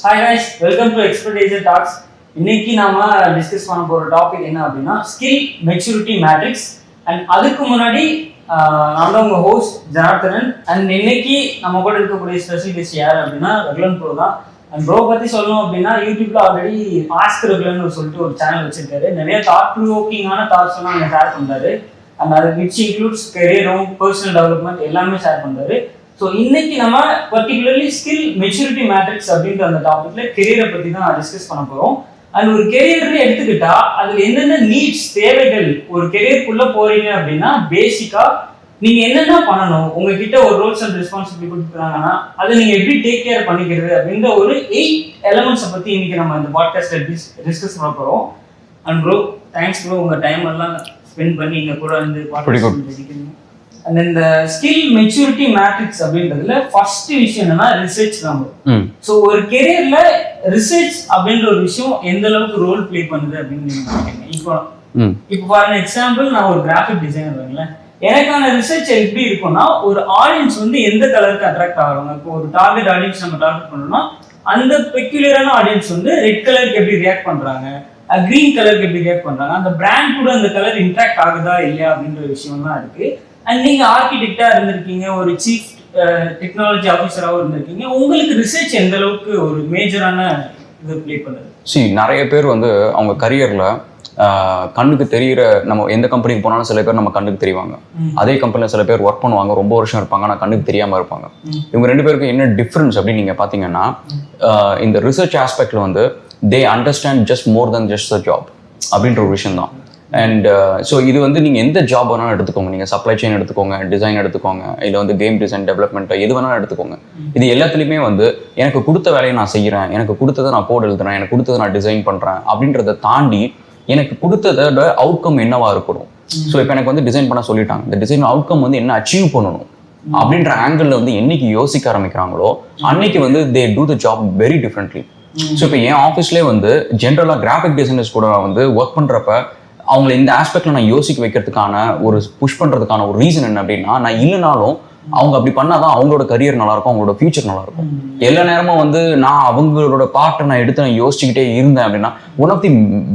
Hi guys, welcome to expert agent talks. இன்னைக்கு நாம discuss பண்ண போற டாபிக் என்ன அப்படின்னா ஸ்கில் மெச்சூரிட்டி மேட்ரிக்ஸ். அண்ட் அதுக்கு முன்னாடி நான் தான் உங்க ஹோஸ்ட் ஜனார்த்தனன். அண்ட் இன்னைக்கு நம்ம கூட இருக்கக்கூடிய ஸ்பெஷல் கெஸ்ட் யார் அப்படின்னா ரெகுலன் ப்ரோ தான். அண்ட் ப்ரோ பத்தி சொல்லணும் அப்படின்னா யூடியூப்ல ஆல்ரெடி ஆஸ்க் ரெகுலன் சொல்லிட்டு ஒரு சேனல் வச்சிருக்காரு. நிறைய தாட் ப்ரூவோக்கிங்கான தாட்ஸ் எல்லாம் அங்கே ஷேர் பண்றாரு. அண்ட் அது விச் இன்க்ளூட்ஸ் கெரியரும் பர்சனல் டெவலப்மெண்ட் எல்லாமே ஷேர் பண்றாரு. ஸோ இன்னைக்கு நம்ம பர்டிகுலர்லி ஸ்கில் மெச்சூரிட்டி மேட்ரிக்ஸ் அப்படின்ற அந்த டாபிக்ல கெரியரை பத்தி தான் டிஸ்கஸ் பண்ண போறோம். அண்ட் ஒரு கெரியர்னு எடுத்துக்கிட்டா அதுல என்னென்ன நீட்ஸ் தேவைகள் ஒரு கெரியருக்குள்ள போறீங்க அப்படின்னா பேசிக்கா நீங்க என்னென்ன பண்ணணும், உங்ககிட்ட ஒரு ரோல்ஸ் அண்ட் ரெஸ்பான்சிபிலிட்டி கொடுக்குறாங்கன்னா அதை நீங்க எப்படி டேக் கேர் பண்ணிக்கிறது அப்படின்ற ஒரு 8 எலமெண்ட்ஸை பத்தி இன்னைக்கு நம்ம இந்த பாட்காஸ்ட்ல டிஸ்கஸ் பண்ண போறோம். அண்ட் ப்ரோ தேங்க்ஸ் ப்ரோ, உங்க டைம் எல்லாம் ஸ்பெண்ட் பண்ணி இங்க கூட வந்து பாட்காஸ்ட். அண்ட் இந்த ஸ்கில் மெச்சூரிட்டி மேட்ரிக்ஸ் அப்படின்றதுல ஃபர்ஸ்ட் விஷயம் என்னன்னா ரிசர்ச் தான். ஸோ ஒரு கெரியர்ல ரிசர்ச் அப்படின்ற ஒரு விஷயம் எந்த அளவுக்கு ரோல் பிளே பண்ணுது அப்படின்னு நீங்க நினைக்கிறீங்க? இப்போ ஃபார் எக்ஸாம்பிள் நான் ஒரு கிராஃபிக் டிசைனர் வைங்களேன், எனக்கான ரிசர்ச் எப்படி இருக்கும்னா ஒரு ஆடியன்ஸ் வந்து எந்த கலருக்கு அட்ராக்ட் ஆகிறாங்க. இப்போ ஒரு டார்கெட் ஆடியன்ஸ் நம்ம டார்கெட் பண்ணோம்னா அந்த பெக்யூலரான ஆடியன்ஸ் வந்து ரெட் கலருக்கு எப்படி ரியாக்ட் பண்றாங்க, கிரீன் கலருக்கு எப்படி ரியாக்ட் பண்றாங்க, அந்த பிராண்ட் கூட அந்த கலர் இன்ட்ராக்ட் ஆகுதா இல்லையா அப்படின்ற விஷயம் தான் இருக்கு. அண்ட் நீங்க ஆர்கிடெக்டா இருந்திருக்கீங்க, ஒரு சீஃப் டெக்னாலஜி ஆஃபீஸராகவும் இருந்திருக்கீங்க, உங்களுக்கு ரிசர்ச் எந்த அளவுக்கு ஒரு மேஜரான இது பிளே பண்ணுது? நிறைய பேர் வந்து அவங்க கரியர்ல கண்ணுக்கு தெரிகிற, நம்ம எந்த கம்பெனிக்கு போனாலும் சில பேர் நம்ம கண்ணுக்கு தெரிவாங்க. அதே கம்பெனியில் சில பேர் ஒர்க் பண்ணுவாங்க, ரொம்ப வருஷம் இருப்பாங்க, ஆனால் கண்ணுக்கு தெரியாம இருப்பாங்க. இவங்க ரெண்டு பேருக்கும் என்ன டிஃப்ரென்ஸ் அப்படின்னு நீங்க பாத்தீங்கன்னா, இந்த ரிசர்ச் ஆஸ்பெக்ட்ல வந்து they understand just more then just the job அப்படின்ற ஒரு விஷயம் தான். அண்ட் ஸோ இது வந்து நீங்கள் எந்த ஜாப் வேணாலும் எடுத்துக்கோங்க, நீங்கள் சப்ளை செயின் எடுத்துக்கோங்க, டிசைன் எடுத்துக்கோங்க, இல்லை வந்து கேம் டிசைன் டெவலப்மெண்ட் எது வேணாலும் எடுத்துக்கோங்க. இது எல்லாத்துலேயுமே வந்து எனக்கு கொடுத்த வேலையை நான் செய்கிறேன், எனக்கு கொடுத்ததை நான் கோட் எழுதுறேன், எனக்கு கொடுத்ததை நான் டிசைன் பண்ணுறேன் அப்படின்றத தாண்டி எனக்கு கொடுத்ததோட அவுட்கம் என்னவா இருக்கணும். ஸோ இப்போ எனக்கு வந்து டிசைன் பண்ண சொல்லிட்டாங்க, இந்த டிசைன் அவுட்கம் வந்து என்ன அச்சீவ் பண்ணணும் அப்படின்ற ஆங்கிள் வந்து என்னைக்கு யோசிக்க ஆரம்பிக்கிறாங்களோ அன்னைக்கு வந்து they do the job very differently. So இப்போ என் ஆஃபீஸ்லேயே வந்து ஜென்ரலாக கிராஃபிக் டிசைனர்ஸ் கூட வந்து ஒர்க் பண்ணுறப்ப அவங்களை இந்த ஆஸ்பெக்ட்ல நான் யோசிக்க வைக்கிறதுக்கான ஒரு புஷ் பண்றதுக்கான ஒரு ரீசன் என்ன அப்படின்னா, நான் இல்லைனாலும் அவங்க அப்படி பண்ணாதான் அவங்களோட கரியர் நல்லா இருக்கும், அவங்களோட ஃபியூச்சர் நல்லா இருக்கும். எல்லா நேரமும் வந்து நான் அவங்களோட பார்ட்டை நான் எடுத்து நான் யோசிச்சுக்கிட்டே இருந்தேன் அப்படின்னா, ஒன் ஆஃப் தி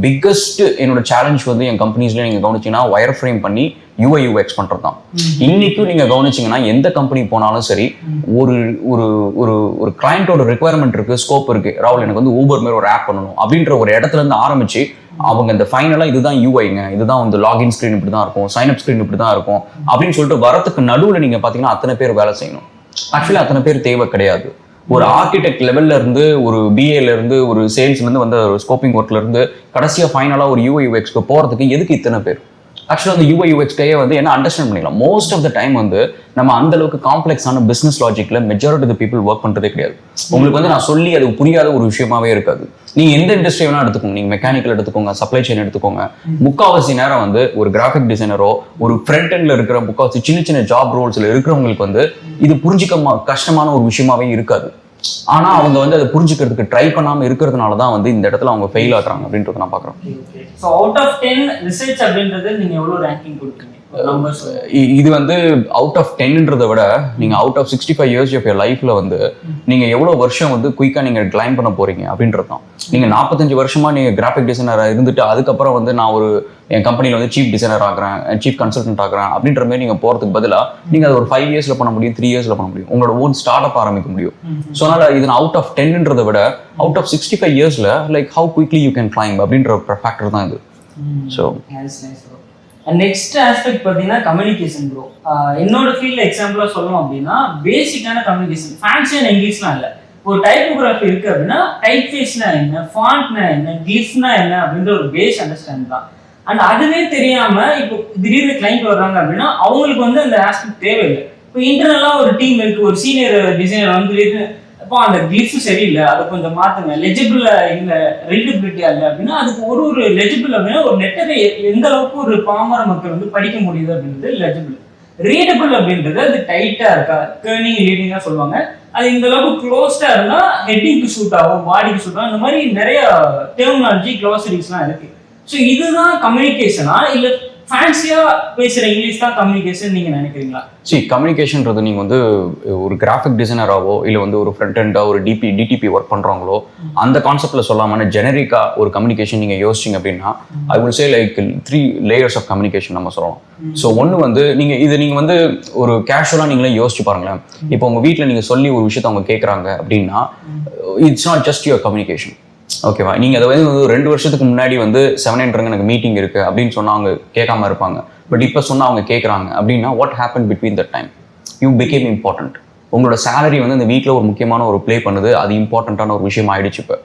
பிக்கஸ்ட் என்னோட சேலஞ்ச் வந்து என் கம்பெனிஸ்ல நீங்க கவனிச்சீங்கன்னா ஒயர் ஃப்ரேம் பண்ணி UI UX பண்றது தான். இன்னைக்கும் நீங்க கவனிச்சீங்கன்னா எந்த கம்பெனி போனாலும் சரி, ஒரு ஒரு ஒரு ஒரு கிளையண்டோட ரெக்குவயர்மெண்ட் இருக்கு, ஸ்கோப் இருக்கு, ராகுல் எனக்கு வந்து ஊபர் மாதிரி ஒரு ஆப் பண்ணணும் அப்படின்ற ஒரு இடத்துல இருந்து ஆரம்பிச்சு அவங்க இந்த ஃபைனலாக இதுதான் யூஐங்க, இதுதான் வந்து லாகின் ஸ்க்ரீன் இப்படி தான் இருக்கும், சைன் அப் ஸ்க்ரீன் இப்படி தான் இருக்கும் அப்படின்னு சொல்லிட்டு வரத்துக்கு நடுவில் நீங்கள் பார்த்தீங்கன்னா அத்தனை பேர் வேலை செய்யணும். ஆக்சுவலி அத்தனை பேர் தேவை கிடையாது. ஒரு ஆர்கிடெக்ட் லெவல்ல இருந்து, ஒரு BAல இருந்து, ஒரு சேல்ஸ்லேருந்து வந்து ஒரு ஸ்கோப்பிங் ஒர்க்ல இருந்து கடைசியாக ஃபைனலாக ஒரு UI UXக்கு போகிறதுக்கு எதுக்கு இத்தனை பேர்? ஆக்சுவலாக அந்த UI UXக்கையே வந்து என்ன அண்டர்ஸ்டாண்ட் பண்ணிக்கலாம். மோஸ்ட் ஆஃப் த டைம் வந்து நம்ம அந்த அளவுக்கு காம்ப்ளெக்ஸான பிசினஸ் லாஜிக்ல மெஜாரிட்டி ஆஃப் பீப்புள் ஒர்க் பண்றதே கிடையாது. உங்களுக்கு வந்து நான் சொல்லி அது புரியாத ஒரு விஷயமாவே இருக்காது. நீங்க எந்த இண்டஸ்ட்ரி வேணா எடுத்துக்கோங்க, நீங்க மெக்கானிக்கல் எடுத்துக்கோங்க, சப்ளை செயின் எடுத்துக்கோங்க, முக்காவாசி நேரம் வந்து ஒரு கிராஃபிக் டிசைனரோ ஒரு ஃப்ரண்ட் எண்ட்ல இருக்கிற முக்காவாசி சின்ன சின்ன ஜாப் ரோல்ஸ்ல இருக்கிறவங்களுக்கு வந்து இது புரிஞ்சிக்க கஷ்டமான ஒரு விஷயமாவே இருக்காது. ஆனா அவங்க வந்து அதை புரிஞ்சுக்கிறதுக்கு ட்ரை பண்ணாம இருக்கிறதுனால தான் வந்து இந்த இடத்துல அவங்க ஃபெயில் ஆகுறாங்க அப்படின்றத நான் பாக்குறேன். சோ அவுட் ஆஃப் 10 ரிசர்ச் அப்படின்றது நீங்க எவ்வளவு ரேங்கிங் கொடுப்பீங்க? இது வந்து அவுட் ஆஃப் 10ன்றதை விட நீங்க out of 65 years of your லைஃப்ல வந்து நீங்க எவ்வளவு வருஷம் வந்து குயிக்கா நீங்க கிளைம் பண்ண போறீங்க அப்படின்றது தான். நீங்க 45 வருஷமா நீங்க கிராஃபிக் டிசைனரா இருந்துட்டு அதுக்கப்புறம் வந்து நான் ஒரு என் கம்பெனில வந்து சீஃப் டிசைனர் ஆகிறேன், சீஃப் கன்சல்டன்ட் ஆகிறேன் அப்படின்ற மாதிரி நீங்க போறதுக்கு பதிலா நீங்க அது ஒரு 5 இயர்ஸ்ல பண்ண முடியும், 3 இயர்ஸ்ல பண்ண முடியும், உங்களோட ஓன் ஸ்டார்ட் அப் ஆரம்பிக்க முடியும். ஸோ அதனால இது அவுட் ஆஃப் 10ன்றதை விட அவுட் ஆஃப் 65 இயர்ஸ்ல like how quickly you can claim அப்படின்ற ஃபேக்டர் தான் இது. ஸோ நெக்ஸ்ட் ஆஸ்பெக்ட் பார்த்தீங்கன்னா கம்யூனிகேஷன் ப்ரோ. என்னோட ஃபீல்டில் எக்ஸாம்பிளாக சொல்லணும் அப்படின்னா பேசிக்கான கம்யூனிகேஷன், ஃபேன்சியான இங்கிலீஷ்லாம் இல்லை. ஒரு டைப்போகிராஃபி இருக்கு அப்படின்னா டைப் ஃபேஸ்னா என்ன, ஃபாண்ட்னா என்ன, கிளிஃப்னா என்ன அப்படின்ற ஒரு பேஸ் அண்டர்ஸ்டாண்ட் தான். அண்ட் அதுவே தெரியாம இப்போ திடீர்னு கிளைண்ட் வர்றாங்க அப்படின்னா அவங்களுக்கு வந்து அந்த ஆஸ்பெக்ட் தேவையில்லை. இப்போ இன்டர்னலாக ஒரு டீம் இருக்கு, ஒரு சீனியர் டிசைனர் வந்து அப்போ அந்த கிளிஃப் சரியில்லை, அதை கொஞ்சம் மாற்றுங்க, லெஜிபிள் இல்லை, ரீடபிலிட்டியா இல்லை அப்படின்னா அதுக்கு ஒரு லெஜிபிள் அப்படின்னா ஒரு லெட்டரை எந்த அளவுக்கு ஒரு பாமர மக்கள் வந்து படிக்க முடியுது அப்படின்றது லெஜிபிள். ரீடபிள் அப்படின்றது அது டைட்டா இருக்கா, கேர்னிங் லீடிங்கா சொல்லுவாங்க, அது இந்த அளவுக்கு க்ளோஸ்டா இருந்தா ஹெட்டிங்க்கு ஷூட் ஆகும், பாடிக்கு ஷூட் ஆகும், இந்த மாதிரி நிறைய டெர்மினாலஜி க்ளோசரிஸ்லாம் இருக்கு. ஸோ இதுதான் கம்யூனிகேஷனா இல்லை ஃபேன்சியா பேசுற இங்கிலீஷ் தான் கம்யூனிகேஷன் நீங்க நினைக்கிறீங்களா? கம்யூனிகேஷன்றது நீங்கள் வந்து ஒரு கிராஃபிக் டிசைனராகவோ இல்லை வந்து ஒரு ஃப்ரண்ட் எண்டாக ஒரு டிடிபி ஒர்க் பண்ணுறாங்களோ அந்த கான்செப்டில் சொல்லாமல் ஜெனரிக்காக ஒரு கம்யூனிகேஷன் நீங்கள் யோசிச்சிங்க அப்படின்னா I will say like 3 layers of communication நம்ம சொல்லலாம். ஸோ ஒன்று வந்து நீங்கள் வந்து ஒரு கேஷுவலாக நீங்களே யோசிச்சு பாருங்களேன். இப்போ உங்கள் வீட்டில் நீங்கள் சொல்லி ஒரு விஷயத்தை அவங்க கேட்குறாங்க அப்படின்னா it's not just your communication. ஓகேவா? நீங்கள் அதை வந்து 2 வருஷத்துக்கு முன்னாடி வந்து 7 எனக்கு மீட்டிங் இருக்குது அப்படின்னு சொன்னால் அவங்க கேட்காம இருப்பாங்க. பட் இப்போ சொன்னால் அவங்க கேட்குறாங்க அப்படின்னா what happen between that time? You became important. உங்களோட சேலரி வந்து இந்த வீட்டில் ஒரு முக்கியமான ஒரு ப்ளே பண்ணுது, அது இம்பார்ட்டண்ட்டான ஒரு விஷயம் ஆயிடுச்சு. இப்போ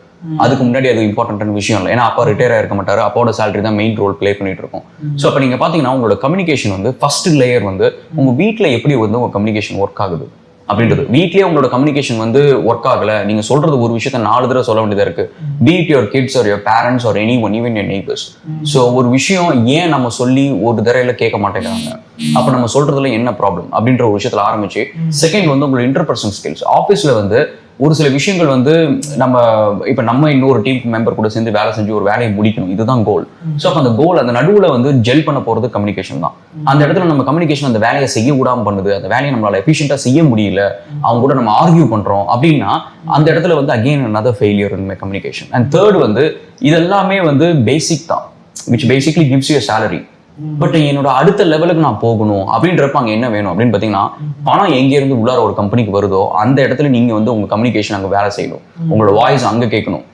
அதுக்கு முன்னாடி அது இம்பார்ட்டன்டான விஷயம் இல்லை. ஏன்னா அப்பா ரிட்டையர் ஆயிருக்க மாட்டாரு, அப்பாவோட சேலரி தான் மெயின் ரோல் ப்ளே பண்ணிட்டு இருக்கோம். ஸோ அப்போ நீங்கள் பார்த்தீங்கன்னா உங்களோட கம்யூனிகேஷன் வந்து ஃபர்ஸ்ட் லேயர் வந்து உங்கள் வீட்டில் எப்படி வந்து உங்கள் கம்யூனிகேஷன் ஒர்க் ஆகுது அப்படின்றது. வீட்லயே உங்களோட கம்யூனிகேஷன் வந்து ஒர்க் ஆகல, நீங்க சொல்றது ஒரு விஷயத்த 4 தடவை சொல்ல வேண்டியதா இருக்கு. Be it your kids or your parents or anyone, even your neighbours. So ஒரு விஷயம் ஏன் நம்ம சொல்லி ஒரு தடவையில கேட்க மாட்டேங்கிறாங்க, அப்ப நம்ம சொல்றதுல என்ன ப்ராப்ளம் அப்படின்ற ஒரு விஷயத்துல ஆரம்பிச்சு, செகண்ட் வந்து உங்களோட இன்டர்பர்சனல் ஸ்கில்ஸ். ஆஃபீஸ்ல வந்து ஒரு சில விஷயங்கள் வந்து நம்ம இன்னொரு டீம் மெம்பர் கூட சேர்ந்து வேலை செஞ்சு ஒரு வேலையை முடிக்கணும், இதுதான் கோல். ஸோ அப்போ அந்த கோல் அந்த நடுவில் வந்து ஜெல் பண்ண போறது கம்யூனிகேஷன் தான். அந்த இடத்துல நம்ம கம்யூனிகேஷன் அந்த வேலையை செய்ய விடாம பண்ணுது, அந்த வேலையை நம்மளால எஃபிஷியன்ட்டா செய்ய முடியல, அவங்க கூட நம்ம ஆர்கியூ பண்றோம் அப்படின்னா அந்த இடத்துல வந்து again another failure in my communication. And third வந்து இதெல்லாமே வந்து பேசிக் தான், which basically gives you a salary. But என்னோட அடுத்த லெவலுக்கு நான் போகணும் அப்படின்றப்ப அங்கே என்ன வேணும் அப்படின்னு பார்த்தீங்கன்னா, பணம் எங்கேருந்து உள்ளார ஒரு கம்பெனிக்கு வருதோ அந்த இடத்துல நீங்க வந்து உங்க கம்யூனிகேஷன் அங்கே வேலை செய்யணும், உங்களோட வாய்ஸ் அங்கே கேட்கணும்.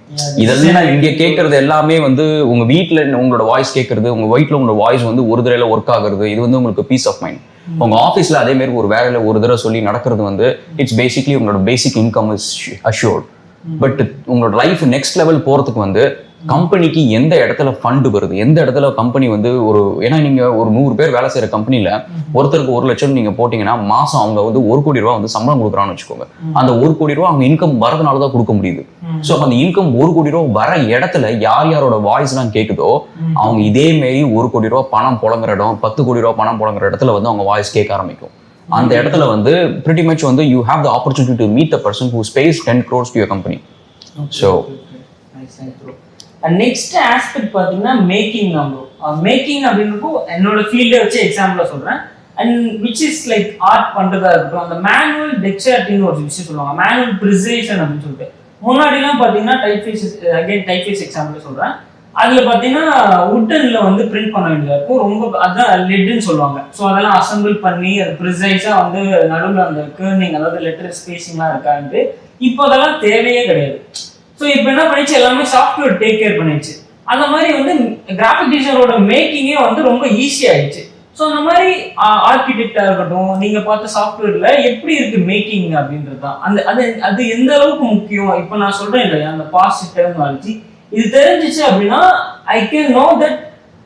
இதெல்லாம் இங்கே கேட்கறது எல்லாமே வந்து உங்க வீட்டில் உங்களோட வாய்ஸ் கேட்கறது, உங்க வீட்டில் உங்களோட வாய்ஸ் வந்து ஒரு தடவை ஒர்க் ஆகுறது, இது வந்து உங்களுக்கு பீஸ் ஆஃப் மைண்ட். உங்க ஆஃபீஸ்ல அதே மாதிரி ஒரு வேலையில ஒரு தடவை சொல்லி நடக்கிறது வந்து இட்ஸ் பேசிக்லி உங்களோட பேசிக் இன்கம் இஸ் அஷ்யூர்ட். பட் உங்களோட லைஃப் நெக்ஸ்ட் லெவல் போறதுக்கு வந்து கம்பெனிக்கு எந்த இடத்துல ஃபண்டு வருது, எந்த இடத்துல கம்பெனி வந்து ஏன்னா நீங்க ஒரு 100 பேர் வேலை செய்யற கம்பெனில ஒருத்தருக்கு 1 லட்சம் நீங்க போட்டீங்கன்னா மாசம் அவங்க வந்து 1 கோடி ரூபாய் வந்து சம்பளம் கொடுக்குறான்னு வச்சுக்கோங்க. அந்த 1 கோடி ரூபாய் அவங்க இன்கம் வரதுனாலதான் கொடுக்க முடியுது. ஸோ அந்த இன்கம் 1 கோடி ரூபாய் வர இடத்துல யாரோட வாய்ஸ் எல்லாம் கேட்குதோ அவங்க இதே மாரி 1 கோடி ரூபாய் பணம் புழங்குற இடம், 10 கோடி ரூபாய் பணம் புழங்குற இடத்துல வந்து அவங்க வாய்ஸ் கேட்க ஆரம்பிக்கும். அந்த இடத்துல வந்து pretty much வந்து you have the opportunity to meet the person who pays 10 crores to your company. So next aspect பார்த்தீங்கன்னா மேக்கிங் தான் ப்ரோ. மேக்கிங் அப்படின்றப்போ என்னோட ஃபீல்டை வச்சு எக்ஸாம்பிளாக சொல்கிறேன். And which is like art பண்ணுறதா இருக்கட்டும், அந்த மேனுவல் டெக்ஸ்டாரிட்டின்னு ஒரு விஷயம் சொல்லுவாங்க, மேனுவல் ப்ரிசேஷன் அப்படின்னு சொல்லிட்டு. முன்னாடிலாம் பார்த்தீங்கன்னா டைப்ஃபேஸ் எக்ஸாம்பிள் சொல்கிறேன். அதில் பார்த்தீங்கன்னா உட்டனில் வந்து பிரிண்ட் பண்ண வேண்டியதாக இருக்கும், ரொம்ப அதுதான் லெட்டுன்னு சொல்லுவாங்க. ஸோ அதெல்லாம் அசம்பிள் பண்ணி அது ப்ரிசைஸாக வந்து நடுவில் அந்த கேர்னிங் அதாவது லெட்டர் ஸ்பேசிங்லாம் இருக்கான்ட்டு இப்போ அதெல்லாம் தேவையே கிடையாது. ஸோ இப்போ என்ன பண்ணிச்சு, எல்லாமே சாஃப்ட்வேர் டேக் கேர் பண்ணிடுச்சு. அந்த மாதிரி வந்து கிராஃபிக் டிசைனரோட மேக்கிங்கே வந்து ரொம்ப ஈஸி ஆயிடுச்சு. ஸோ அந்த மாதிரி ஆர்கிடெக்டாக இருக்கட்டும், நீங்கள் பார்த்த சாஃப்ட்வேர்ல எப்படி இருக்கு மேக்கிங் அப்படின்றது தான் அது எந்த அளவுக்கு முக்கியம். இப்போ நான் சொல்றேன் இல்லையா, அந்த பாசிட்டிவ் டெர்மினாலஜி இது தெரிஞ்சிச்சு அப்படின்னா I can know that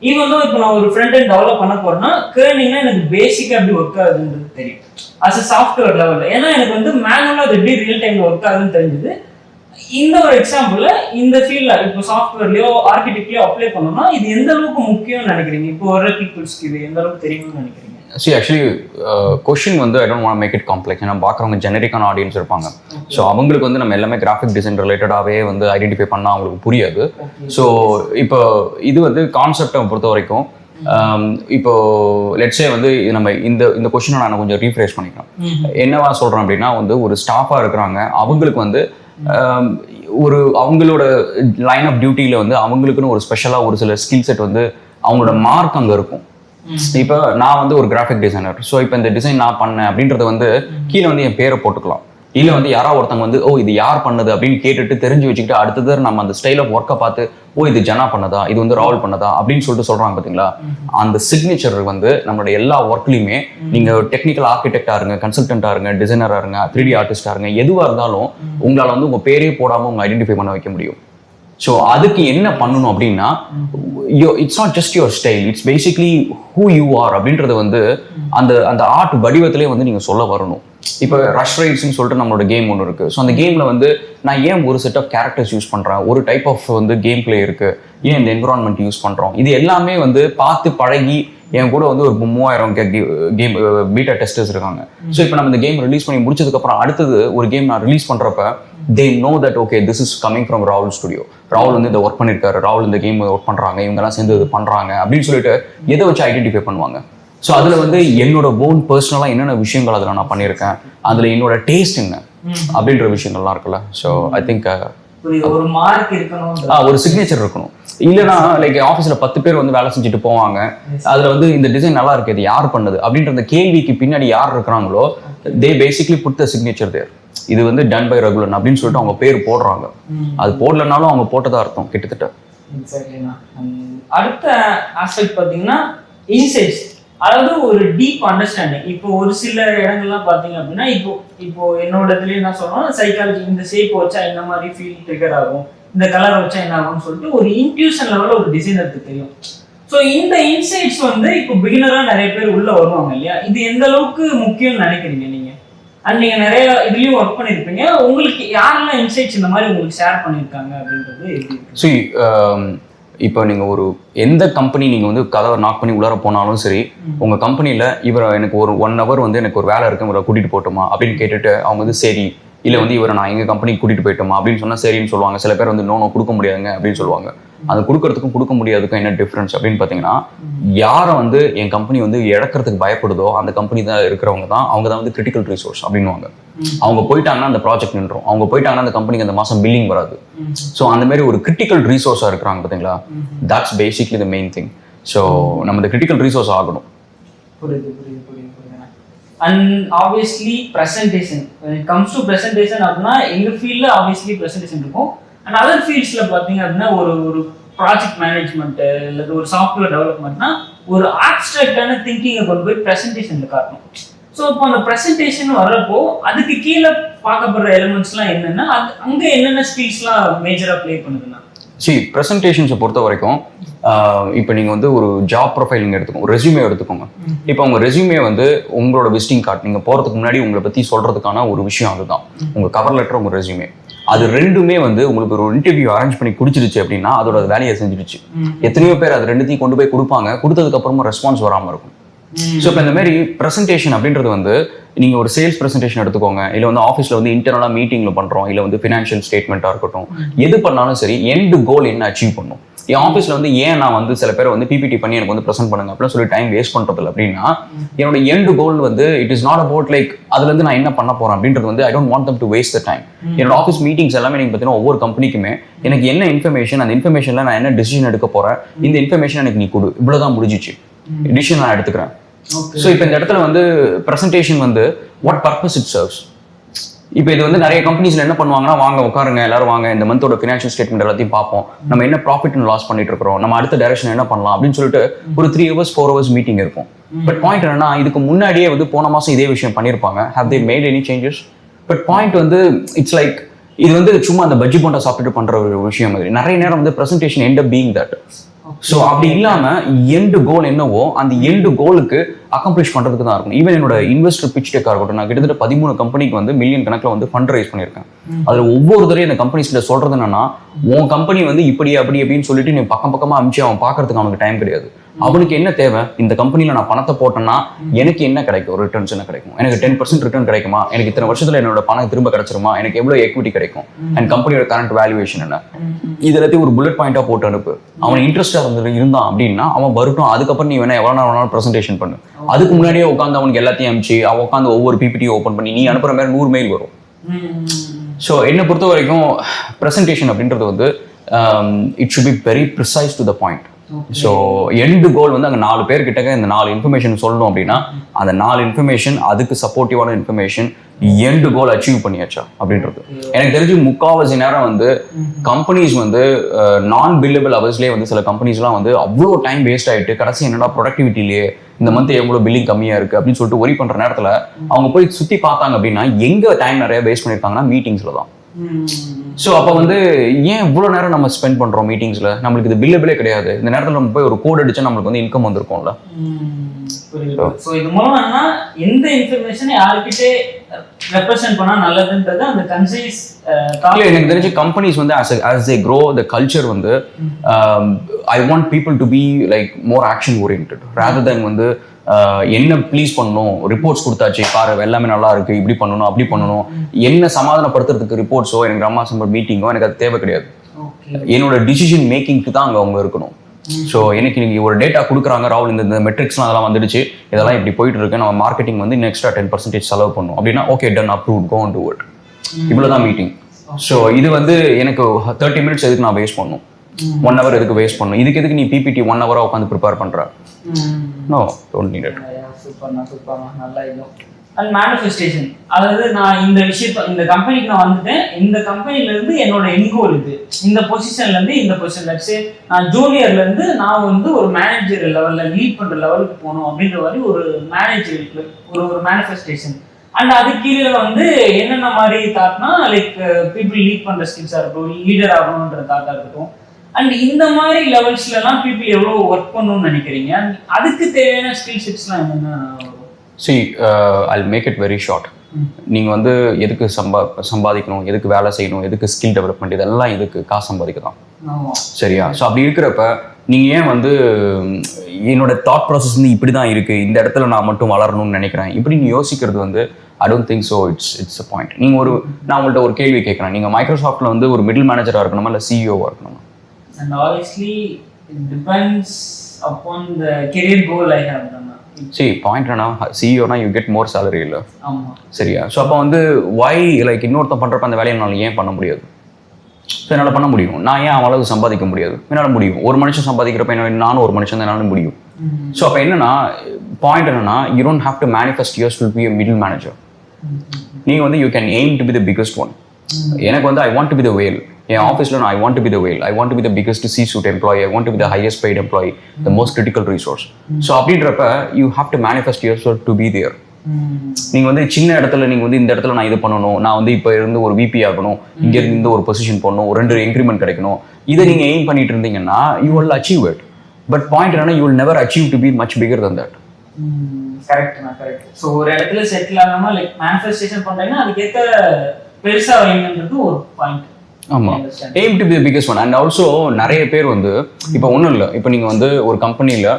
even though இப்போ நான் ஒரு ஃப்ரண்ட் எண்ட் டெவலப் பண்ண போறேன்னா கேர்னிங்னா எனக்கு பேசிக்காக எப்படி ஒர்க் ஆகுதுன்றது தெரியும் அஸ் அ சாஃப்ட்வேர் லெவலில். ஏன்னா எனக்கு வந்து மேனுவலாக அது எப்படி ரியல் டைம்ல ஒர்க் ஆகுதுன்னு தெரிஞ்சது. இந்த ஒரு எக்ஸாம்பிள் இந்த ஃபீல்ட்ல இப்போ சாஃப்ட்வேர்லயோ ஆர்கிடெக்ட்லயோ அப்ளை பண்ணோம்னா இது எந்த அளவுக்கு முக்கியம்னு நினைக்கிறீங்க? இப்போ வர பீப்புள்ஸ்க்கு இது எந்த அளவுக்கு தெரியும்னு நினைக்கிறீங்க? ஆக்சுவலி கொஸ்டின் வந்து I don't want make it complex. ஏன்னா பார்க்குறவங்க ஜெனரிக்கான ஆடியன்ஸ் இருப்பாங்க. ஸோ அவங்களுக்கு வந்து நம்ம எல்லாமே கிராஃபிக் டிசைன் ரிலேட்டடாகவே வந்து ஐடென்டிஃபை பண்ணால் அவங்களுக்கு புரியாது. ஸோ இப்போ இது வந்து கான்செப்டை பொறுத்த வரைக்கும் இப்போ லெட்ஸே வந்து நம்ம இந்த கொஸ்டினை நான் கொஞ்சம் ரீஃப்ரேஷ் பண்ணிக்கிறேன். என்னவா சொல்கிறேன் அப்படின்னா வந்து ஒரு ஸ்டாஃபாக இருக்கிறாங்க, அவங்களுக்கு வந்து அவங்களோட லைன் ஆஃப் டியூட்டியில் வந்து அவங்களுக்குன்னு ஒரு ஸ்பெஷலாக ஒரு சில ஸ்கில் செட் வந்து அவங்களோட மார்க் அங்கே இருக்கும். இப்போ நான் வந்து ஒரு கிராஃபிக் டிசைனர், ஸோ இப்போ இந்த டிசைன் நான் பண்ணேன் அப்படின்றத வந்து கீழே வந்து என் பேரை போட்டுக்கலாம். இல்லை வந்து யாராவது ஒருத்தவங்க வந்து இது யார் பண்ணது அப்படின்னு கேட்டுட்டு தெரிஞ்சு வச்சுக்கிட்டு அடுத்தது நம்ம அந்த ஸ்டைல் ஆஃப் ஒர்க்கை பார்த்து இது ஜனா பண்ணதா, இது வந்து ராவல் பண்ணதா அப்படின்னு சொல்லிட்டு சொல்றாங்க பார்த்தீங்களா. அந்த சிக்னேச்சர் வந்து நம்மளோட எல்லா ஒர்க்லையுமே நீங்க டெக்னிக்கல் ஆர்கிடெக்டா இருங்க, கன்சல்டன்டா இருங்க, டிசைனரா இருங்க, 3D ஆர்டிஸ்டா இருங்க, எதுவா இருந்தாலும் உங்களால வந்து உங்க பேரே போடாம உங்க ஐடென்டிஃபை பண்ண வைக்க முடியும். ஸோ அதுக்கு என்ன பண்ணணும் அப்படின்னா it's not just your style, it's basically who you are அப்படின்றது வந்து அந்த ஆர்ட் வடிவத்திலே வந்து நீங்க சொல்ல வரணும். இப்போ ரஷ் ரைட்ஸ்ன்னு சொல்லிட்டு நம்மளோட கேம் ஒன்று இருக்கு. ஸோ அந்த கேம்ல வந்து நான் ஏன் ஒரு செட் ஆஃப் கேரக்டர்ஸ் யூஸ் பண்றேன், ஒரு டைப் ஆஃப் வந்து கேம் பிளே இருக்கு, ஏன் இந்த என்விரான்மெண்ட் யூஸ் பண்றோம், இது எல்லாமே வந்து பார்த்து பழகி என் கூட வந்து ஒரு 3000 கேம் பீட்டா டெஸ்டர்ஸ் இருக்காங்க. ஸோ இப்போ நம்ம இந்த கேம் ரிலீஸ் பண்ணி முடிச்சதுக்கப்புறம் அடுத்தது ஒரு கேம் நான் ரிலீஸ் பண்ணுறப்ப they know that okay this is coming from ராகுல் ஸ்டுடியோ. ராகுல் வந்து இதை ஒர்க் பண்ணியிருக்காரு, ராகுல் இந்த கேம் ஒர்க் பண்ணுறாங்க, இவங்கெல்லாம் சேர்ந்து இது பண்ணுறாங்க அப்படின்னு சொல்லிட்டு எதை வச்சு ஐடென்டிஃபை பண்ணுவாங்க. ஸோ அதில் வந்து என்னோட ஓன் பர்சனலாக என்னென்ன விஷயங்கள் அதில் நான் பண்ணியிருக்கேன், அதில் என்னோட டேஸ்ட் என்ன அப்படின்ற விஷயங்கள்லாம் இருக்குல்ல. ஸோ ஐ திங்க் ஒரு மார்க் இருக்கணும், ஒரு சிக்னேச்சர் இருக்கணும். இல்லைன்னா லைக் ஆஃபீஸில் 10 பேர் வந்து வேலை செஞ்சுட்டு போவாங்க, அதில் வந்து இந்த டிசைன் நல்லா இருக்கு, இது யார் பண்ணது அப்படின்ற அந்த கேள்விக்கு பின்னாடி யார் இருக்கிறாங்களோ தே பேசிக்லி புட் த சிக்னேச்சர் தேர். இது வந்து டன் பை ரகுலன் அப்படின்னு சொல்லிட்டு அவங்க பேர் போடுறாங்க. அது போடலனாலும் அவங்க போட்டதா அர்த்தம் கிட்டத்தட்ட. அடுத்த ஆஸ்பெக்ட் பார்த்தீங்கன்னா இன்சைட்ஸ், அதாவது ஒரு டீப் அண்டர்ஸ்டாண்டிங். இப்போ ஒரு சில இடங்கள்லாம் பார்த்தீங்க அப்படின்னா இப்போ என்னோட இதுலேயே என்ன சொல்லணும், சைக்காலஜி இந்த ஷேப் வச்சா இந்த மாதிரி ஃபீல் ட்ரிகர் ஆகும், இந்த கலர் வச்சா என்ன ஆகும்னு சொல்லிட்டு ஒரு இன்ட்யூஷன் லெவலில் ஒரு டிசைனருக்கு தெரியும். ஸோ இந்த இன்சைட்ஸ் வந்து இப்போ பிகினராக நிறைய பேர் உள்ள வருவாங்க இல்லையா, இது எந்த அளவுக்கு முக்கியம்னு நினைக்கிறீங்க நீங்க? அண்ட் நீங்க நிறைய இதுலயும் ஒர்க் பண்ணியிருப்பீங்க, உங்களுக்கு யாரெல்லாம் இன்சைட்ஸ் இந்த மாதிரி உங்களுக்கு ஷேர் பண்ணியிருக்காங்க அப்படின்றது எப்படி? ஸோ இப்போ நீங்கள் ஒரு எந்த கம்பெனி நீங்கள் வந்து கதவை நாக் பண்ணி உள்ளார போனாலும் சரி, உங்கள் கம்பெனியில் இவரை எனக்கு ஒரு 1 hour வந்து எனக்கு ஒரு வேலை இருக்கு, இவரை கூட்டிகிட்டு போட்டோமா அப்படின்னு கேட்டுட்டு அவங்க வந்து சரி, இல்லை வந்து இவரை நான் எங்கள் கம்பெனிக்கு கூட்டிகிட்டு போயிட்டோமா அப்படின்னு சொன்னால் சரின்னு சொல்லுவாங்க. சில பேர் வந்து நோ கொடுக்க முடியாதுங்க அப்படின்னு சொல்லுவாங்க. அது கொடுக்கறதுக்கும் கொடுக்க முடியாதுக்கும் என்ன டிஃப்ரென்ஸ் அப்படின்னு பார்த்தீங்கன்னா, யாரை வந்து என் கம்பெனி வந்து இழக்கிறதுக்கு பயப்படுதோ அந்த கம்பெனி தான் இருக்கிறவங்க தான், அவங்க தான் வந்து கிரிட்டிக்கல் ரிசோர்ஸ் அப்படின்வாங்க. அவங்க போயிட்டாங்கன்னா அந்த ப்ராஜெக்ட் நின்றோம், அவங்க போயிட்டாங்கன்னா அந்த கம்பெனிக்கு அந்த மாதம் பில்லிங் வராது. ஸோ அந்த மாதிரி ஒரு கிரிட்டிக்கல் ரிசோர்ஸாக இருக்கிறாங்க பார்த்தீங்களா, that's basically the main thing. So நம்ம இந்த கிரிட்டிக்கல் ரிசோர்ஸ் ஆகணும். And obviously presentation, when it comes to presentation அப்படின்னா எங்கள் ஃபீல்டில் ஆப்வியஸ்லி ப்ரெசன்டேஷன் இருக்கும். அண்ட் அதர் ஃபீல்ட்ஸில் பார்த்தீங்க அப்படின்னா ஒரு ப்ராஜெக்ட் மேனேஜ்மெண்ட்டு இல்லை ஒரு சாஃப்ட்வேர் டெவலப்மெண்ட்னா ஒரு ஆப்ஸ்ட்ராக்டான திங்கிங்கை கொண்டு போய் ப்ரெசன்டேஷனில் காட்டணும். ஸோ இப்போ அந்த ப்ரெசன்டேஷன் வர்றப்போ அதுக்கு கீழே பார்க்கப்படுற எலிமெண்ட்ஸ்லாம் என்னென்னா, அது அங்கே என்னென்ன ஸ்கில்ஸ்லாம் மேஜராக ப்ளே பண்ணுதுன்னா, ப்ரெசன்டேஷன்ஸை பொறுத்த வரைக்கும் இப்போ நீங்கள் வந்து ஒரு ஜாப் ப்ரொஃபைல் நீங்கள் எடுத்துக்கோங்க, ரெஸ்யூமே எடுத்துக்கோங்க. இப்போ உங்கள் ரெஸ்யூமே வந்து உங்களோட விசிட்டிங் கார்டு, நீங்கள் போகிறதுக்கு முன்னாடி உங்களை பற்றி சொல்கிறதுக்கான ஒரு விஷயம் அதுதான். உங்கள் கவர் லெட்டர், உங்கள் ரெஸ்யூமே, அது ரெண்டுமே வந்து உங்களுக்கு ஒரு இன்டர்வியூ அரேஞ்ச் பண்ணி குடிச்சிருச்சு அப்படின்னா அதோட வேலையை செஞ்சிருச்சு. எத்தனையோ பேர் அது ரெண்டுத்தையும் கொண்டு போய் கொடுப்பாங்க, கொடுத்ததுக்கு அப்புறமா ரெஸ்பான்ஸ் வராமல் இருக்கும். ஸோ இப்போ இந்த மாதிரி ப்ரெசன்டேஷன் அப்படின்றது வந்து நீங்கள் ஒரு சேல்ஸ் ப்ரெசன்டேஷன் எடுத்துக்கோங்க, இல்லை வந்து ஆஃபீஸில் வந்து இன்டர்னலாக மீட்டிங்கில் பண்ணுறோம், இல்லை வந்து ஃபினான்ஷியல் ஸ்டேட்மெண்ட்டாக இருக்கட்டும், எது பண்ணாலும் சரி எண்டு கோல் என்ன அச்சீவ் பண்ணும். என் ஆஃபீஸில் வந்து ஏன் நான் வந்து சில பேர் வந்து பிபிடி பண்ணி எனக்கு வந்து ப்ரெசென்ட் பண்ணுங்க அப்படின்னு சொல்லி டைம் வேஸ்ட் பண்ணுறதில்ல அப்படின்னா, என்னோட எண்டு கோல் வந்து it is not about like அதுலேருந்து நான் என்ன பண்ண போகிறேன் அப்படின்றது வந்து I don't want them to waste the time. என்னோட ஆஃபீஸ் மீட்டிங்ஸ் எல்லாமே நீங்கள் பார்த்தீங்கன்னா ஒவ்வொரு கம்பெனிக்குமே எனக்கு என்ன இன்ஃபர்மேஷன், அந்த இன்ஃபர்மேஷனில் நான் என்ன டிசிஷன் எடுக்க போகிறேன், இந்த இன்ஃபர்மேஷன் எனக்கு நீ கொடு, இவ்வளோதான் முடிஞ்சிச்சு, டிசிஷன் நான் எடுத்துக்கிறேன். ஸோ இப்போ இந்த இடத்துல வந்து ப்ரெசன்டேஷன் வந்து வாட் பர்பஸ் இட் சர்வ்ஸ். இப்போ இது வந்து நிறைய கம்பெனிஸ்ல என்ன பண்ணுவாங்கன்னா, வாங்க உட்காருங்க எல்லாரும் வாங்க, இந்த மந்தோட ஃபினான்ஷியல் ஸ்டேட்மெண்ட் எல்லாத்தையும் பார்ப்போம், நம்ம என்ன ப்ராஃபிட் அண்ட் லாஸ் பண்ணிட்டு இருக்கிறோம், நம்ம அடுத்த டைரக்ஷன் என்ன பண்ணலாம் அப்படின்னு சொல்லிட்டு ஒரு 3 hours 4 hours மீட்டிங் இருக்கும். பட் பாயிண்ட் என்னன்னா, இதுக்கு முன்னாடியே வந்து போன மாசம் இதே விஷயம் பண்ணியிருப்பாங்க. Have they made any changes? But point வந்து இட்ஸ் லைக் இது வந்து சும்மா அந்த பஜ்ஜி போண்டா சாப்பிட்டு பண்ற ஒரு விஷயம் மாதிரி. நிறைய நேரம் வந்து presentation end up being that. So அப்படி இல்லாம எண்டு கோல் என்னவோ அந்த எண்டு கோலுக்கு அக்கம்ப்ளிஷ் பண்றதுக்கு தான் இருக்கும். ஈவன் என்னோட இன்வெஸ்டர் பிச் டெக்காக இருக்கட்டும், நான் கிட்டத்தட்ட 13 கம்பெனிக்கு வந்து மில்லியன் கணக்கில் வந்து ஃபண்ட் ரைஸ் பண்ணியிருக்கேன். அதுல ஒவ்வொரு தரையும் அந்த கம்பெனிஸ் கிட்ட சொல்றது என்னன்னா, உன் கம்பெனி வந்து இப்படி அப்படி அப்படின்னு சொல்லிட்டு நீ பக்கமா அமிச்சு அவன் பாக்குறதுக்கு அவனுக்கு டைம் கிடையாது. அவனுக்கு என்ன தேவை, இந்த கம்பெனில நான் பணத்தை போட்டேன்னா எனக்கு என்ன கிடைக்கும், ரிட்டர்ன்ஸ் என்ன கிடைக்கும், எனக்கு 10% ரிட்டர்ன் கிடைக்குமா, எனக்கு இத்தனை வருஷத்துல என்னோட பணம் திரும்ப கிடைச்சிருமா, எனக்கு எவ்வளவு எக்விட்டி கிடைக்கும், அண்ட் கம்பெனியோட கரண்ட் வேல்யூவேஷன் என்ன, இது எல்லாத்தையும் ஒரு புல்லட் பாயிண்டா போட்டு அனுப்பு. அவன் இன்ட்ரெஸ்டா இருந்தான் அப்படின்னா அவன் வரட்டும், அதுக்கப்புறம் நீ வேணா எவ்வளவு நாள் ப்ரெசன்டேஷன் பண்ணு. அதுக்கு முன்னாடியே உட்காந்து அவனுக்கு எல்லாத்தையும் அனுப்பிச்சு அவன் உட்காந்து ஒவ்வொரு பிபிடியும் ஓப்பன் பண்ணி நீ அனுப்புற மாதிரி 100 மெயில் வரும். ஸோ என்னை பொறுத்த வரைக்கும் ப்ரெசன்டேஷன் அப்படின்றது வந்து it should be very precise to the point. So end goal வந்து அங்கே 4 பேர்கிட்ட இந்த 4 இன்ஃபர்மேஷன் சொல்லணும் அப்படின்னா அந்த 4 இன்ஃபர்மேஷன் அதுக்கு சப்போர்ட்டிவான இன்ஃபர்மேஷன் எண்டு கோல் அச்சீவ் பண்ணியாச்சா அப்படின்றது. எனக்கு தெரிஞ்சு முக்கால்வாசி நேரம் வந்து கம்பெனிஸ் வந்து நான் பில்லபிள் அவர்ஸ்லேயே வந்து சில கம்பெனிஸ்லாம் வந்து அவ்வளோ டைம் வேஸ்ட் ஆகிட்டு கடைசி என்னடா ப்ரொடக்டிவிட்டிலேயே இந்த மந்த் எவ்வளோ பில்லிங் கம்மியாக இருக்குது அப்படின்னு சொல்லிட்டு ஒரி பண்ணுற நேரத்தில் அவங்க போய் சுற்றி பார்த்தாங்க அப்படின்னா எங்கே டைம் நிறைய வேஸ்ட் பண்ணியிருக்காங்கன்னா மீட்டிங்ஸில் தான். ஸோ அப்போ வந்து ஏன் இவ்வளோ நேரம் நம்ம ஸ்பெண்ட் பண்ணுறோம் மீட்டிங்ஸில், நம்மளுக்கு இது பில்லபிளே கிடையாது, இந்த நேரத்தில் நம்ம போய் ஒரு கோட் அடிச்சா நம்மளுக்கு வந்து இன்கம் வந்திருக்கும்ல. ஸோ இது மூலம் என்னன்னா எந்த இன்ஃபர்மேஷன் யாருக்கிட்டே ரெப்ரசென்ட் பண்ணா நல்லதுன்றது அந்த கன்சைஸ் இல்ல எனக்கு தெரிஞ்ச கம்பெனிஸ் வந்து as they grow the culture வந்து I want people to be like more action oriented rather than வந்து என்ன ப்ளீஸ் பண்ணணும் ரிப்போர்ட்ஸ் கொடுத்தாச்சு பாரு எல்லாமே நல்லா இருக்கு இப்படி பண்ணணும் அப்படி பண்ணணும் என்ன சமாதானப்படுத்துறதுக்கு ரிப்போர்ட்ஸோ எனக்கு அம்மா சம்பர் மீட்டிங்கோ எனக்கு அது தேவை கிடையாது. என்னோட டிசிஷன் மேக்கிங்க்கு தான் அவங்க இருக்கணும். ஸோ எனக்கு நீங்கள் ஒரு டேட்டா கொடுக்குறாங்க ராகுல் இந்த மெட்ரிக்ஸ்லாம் அதெல்லாம் வந்துடுச்சு இதெல்லாம் இப்படி போயிட்டு இருக்கு நம்ம மார்க்கெட்டிங் வந்து இன்னும் எக்ஸ்ட்ரா 10% செலவு பண்ணும் அப்படின்னா okay done approve go and do it இவ்வளோதான் மீட்டிங். ஸோ இது வந்து எனக்கு 30 மினிட்ஸ் எதுக்கு நான் வேஸ்ட் பண்ணணும் 1 hour எதுக்கு வேஸ்ட் பண்ணணும் இதுக்கு எதுக்கு நீ பிபிடி 1 hour உட்காந்து ப்ரிப்பேர் பண்ணுற நோ டோன்ட் நீட் இட். சூப்பர்ண்ணா நல்லா இருக்கும். அண்ட் மேனிஃபெஸ்டேஷன் அதாவது நான் இந்த விஷயத்த இந்த கம்பெனிக்கு நான் வந்துட்டேன் இந்த கம்பெனில இருந்து என்னோட என்கோல் இது இந்த பொசிஷன்ல இருந்து இந்த பொசிஷன் லட்சே நான் ஜூனியர்ல இருந்து நான் வந்து ஒரு மேனேஜர் லெவல்ல லீட் பண்ற லெவலுக்கு போகணும் அப்படின்ற மாதிரி ஒரு மேனேஜருக்கு ஒரு மேனிஃபெஸ்டேஷன். அண்ட் அது கீழே வந்து என்னென்ன மாதிரி தாட்னா லைக் பீப்புள் லீட் பண்ற ஸ்கில்ஸா இருக்கட்டும் லீடர் ஆகணுன்ற தாட்டா இருக்கட்டும். அண்ட் இந்த மாதிரி லெவல்ஸ்லாம் பீப்புள் எவ்வளோ ஒர்க் பண்ணணும்னு நினைக்கிறீங்க அதுக்கு தேவையான ஸ்கில் செட்ஸ்லாம் என்னென்ன? See, I'll make it very short. நீங்கள் வந்து எதுக்கு சம்பாதிக்கணும் எதுக்கு வேலை செய்யணும் எதுக்கு ஸ்கில் டெவலப்மெண்ட் இதெல்லாம் எதுக்கு காசு சம்பாதிக்க தான் சரியா? ஸோ அப்படி இருக்கிறப்ப நீங்கள் ஏன் வந்து என்னோட தாட் ப்ராசஸ் வந்து இப்படி தான் இருக்குது இந்த இடத்துல நான் மட்டும் வளரணும்னு நினைக்கிறேன் இப்படி நீ யோசிக்கிறது வந்து I don't think so it's a point. நீங்கள் நான் உங்கள்கிட்ட ஒரு கேள்வி கேட்குறேன் நீங்கள் மைக்ரோசாஃப்ட்டில் வந்து ஒரு மிடில் மேனேஜராக இருக்கணுமா இல்லை சிஇஓவாக இருக்கணுமா? And obviously it depends upon the career goal I have. சரி பாயிண்ட் என்ன சிஇஓனா யூ கெட் மோர் சேலரி இல்லை சரியா? ஸோ அப்போ வந்து வை லைக் இன்னொருத்தன் பண்ணுறப்ப அந்த வேலையை என்னால் ஏன் பண்ண முடியாது? ஸோ என்னால் பண்ண முடியும். நான் ஏன் அவ்வளவு சம்பாதிக்க முடியாது? என்னால் முடியும். ஒரு மனுஷன் சம்பாதிக்கிறப்ப நானும் ஒரு மனுஷன் தான் என்னால் முடியும். ஸோ அப்போ என்னன்னா பாயிண்ட் என்னன்னா you don't have to manifest yours to be a middle manager. நீங்கள் வந்து you can aim to be the biggest one. எனக்கு வந்து I want to be the whale என் ஆஃபீஸில் I want to be the whale I want to be the biggest C-suite employee I want to be the highest paid employee the most critical resource. So அப்படின்றப்ப you have to manifest yourself to be there. நீங்கள் வந்து சின்ன இடத்துல நீங்கள் வந்து இந்த இடத்துல நான் இது பண்ணணும் நான் வந்து இப்போ இருந்து ஒரு விபி ஆகணும் இங்கேருந்து இந்த ஒரு பொசிஷன் பண்ணணும் ஒரு 2 இன்க்ரிமெண்ட் கிடைக்கணும் இதை நீங்கள் எய்ம் பண்ணிட்டு இருந்தீங்கன்னா you will achieve it. But point என்னன்னா you will never achieve to be much bigger than that. Correct. So ஒரு இடத்துல செட்டில் ஆகாமல் லைக் மேனிஃபெஸ்டேஷன் பண்ணுறீங்கன்னா அதுக்கேற்ற பெருசாக வைங்கன்றது ஒரு பாயிண்ட். ஆமாம் aim to be the biggest one. And also நிறைய பேர் வந்து இப்போ ஒன்றும் இல்லை இப்போ நீங்கள் வந்து ஒரு கம்பெனியில்